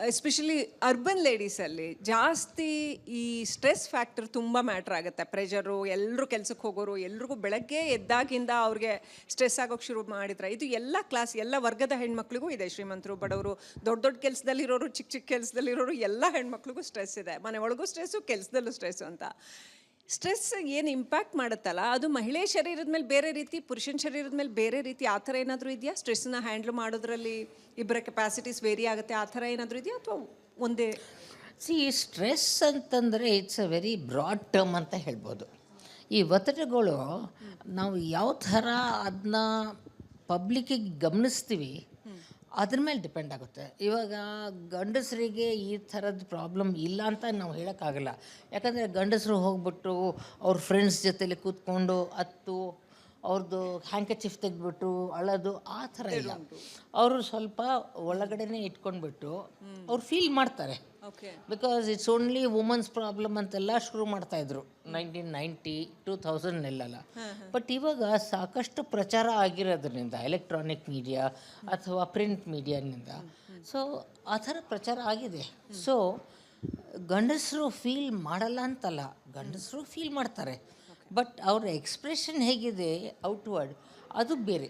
Especially urban ಲೇಡೀಸಲ್ಲಿ ಜಾಸ್ತಿ ಈ stress factor ತುಂಬ ಮ್ಯಾಟ್ರ್ ಆಗುತ್ತೆ. ಪ್ರೆಷರು, ಎಲ್ಲರೂ ಕೆಲ್ಸಕ್ಕೆ ಹೋಗೋರು, ಎಲ್ರಿಗೂ ಬೆಳಗ್ಗೆ ಎದ್ದಾಗಿಂದ ಅವ್ರಿಗೆ ಸ್ಟ್ರೆಸ್ ಆಗೋಕ್ಕೆ ಶುರು ಮಾಡಿದ್ರೆ ಇದು ಎಲ್ಲ ಕ್ಲಾಸ್, ಎಲ್ಲ ವರ್ಗದ ಹೆಣ್ಮಕ್ಳಿಗೂ ಇದೆ. ಶ್ರೀಮಂತರು, ಬಡವರು, ದೊಡ್ಡ ದೊಡ್ಡ ಕೆಲಸದಲ್ಲಿರೋರು, ಚಿಕ್ಕ ಚಿಕ್ಕ ಕೆಲಸದಲ್ಲಿರೋರು, ಎಲ್ಲ ಹೆಣ್ಮಕ್ಳಿಗೂ ಸ್ಟ್ರೆಸ್ ಇದೆ. ಮನೆ ಒಳಗೂ ಸ್ಟ್ರೆಸ್ಸು, ಕೆಲಸದಲ್ಲೂ ಸ್ಟ್ರೆಸ್ಸು ಅಂತ. ಸ್ಟ್ರೆಸ್ ಏನು ಇಂಪ್ಯಾಕ್ಟ್ ಮಾಡುತ್ತಲ್ಲ ಅದು ಮಹಿಳೆ ಶರೀರದ ಮೇಲೆ ಬೇರೆ ರೀತಿ, ಪುರುಷನ ಶರೀರದ ಮೇಲೆ ಬೇರೆ ರೀತಿ, ಆ ಥರ ಏನಾದರೂ ಇದೆಯಾ? ಸ್ಟ್ರೆಸ್ನ ಹ್ಯಾಂಡ್ಲ್ ಮಾಡೋದ್ರಲ್ಲಿ ಇಬ್ಬರ ಕೆಪಾಸಿಟೀಸ್ ವೇರಿ ಆಗುತ್ತೆ, ಆ ಥರ ಏನಾದರೂ ಇದೆಯಾ ಅಥವಾ ಒಂದೇ? ಸ್ಟ್ರೆಸ್ ಅಂತಂದರೆ it's a very broad term ಅಂತ ಹೇಳ್ಬೋದು. ಈ ಒತ್ತಡಗಳು ನಾವು ಯಾವ ಥರ ಅದನ್ನ ಪಬ್ಲಿಕ್ಕಿಗೆ ಗಮನಿಸ್ತೀವಿ ಅದ್ರ ಮೇಲೆ ಡಿಪೆಂಡ್ ಆಗುತ್ತೆ. ಇವಾಗ ಗಂಡಸರಿಗೆ ಈ ಥರದ ಪ್ರಾಬ್ಲಮ್ ಇಲ್ಲ ಅಂತ ನಾವು ಹೇಳೋಕ್ಕಾಗಲ್ಲ. ಯಾಕಂದರೆ ಗಂಡಸರು ಹೋಗ್ಬಿಟ್ಟು ಅವ್ರ ಫ್ರೆಂಡ್ಸ್ ಜೊತೆಲಿ ಕೂತ್ಕೊಂಡು ಅವ್ರದ್ದು ಹ್ಯಾಂಕಚಿಫ್ ತೆಗೆದ್ಬಿಟ್ಟು ಅಳೋದು ಆ ಥರ ಇಲ್ಲ. ಅವರು ಸ್ವಲ್ಪ ಒಳಗಡೆನೇ ಇಟ್ಕೊಂಡ್ಬಿಟ್ಟು ಅವ್ರು ಫೀಲ್ ಮಾಡ್ತಾರೆ. Because it's only women's problem ಅಂತೆಲ್ಲ ಶುರು ಮಾಡ್ತಾಯಿದ್ರು 1990 2000 ಬಟ್ ಇವಾಗ ಸಾಕಷ್ಟು ಪ್ರಚಾರ ಆಗಿರೋದ್ರಿಂದ ಎಲೆಕ್ಟ್ರಾನಿಕ್ ಮೀಡಿಯಾ ಅಥವಾ ಪ್ರಿಂಟ್ ಮೀಡಿಯಾನಿಂದ ಸೊ ಆ ಥರ ಪ್ರಚಾರ ಆಗಿದೆ. ಸೊ ಗಂಡಸರು ಫೀಲ್ ಮಾಡಲ್ಲ ಅಂತಲ್ಲ, ಗಂಡಸರು ಫೀಲ್ ಮಾಡ್ತಾರೆ. ಬಟ್ ಅವರ ಎಕ್ಸ್ಪ್ರೆಷನ್ ಹೇಗಿದೆ ಔಟ್ವರ್ಡ್ ಅದು ಬೇರೆ.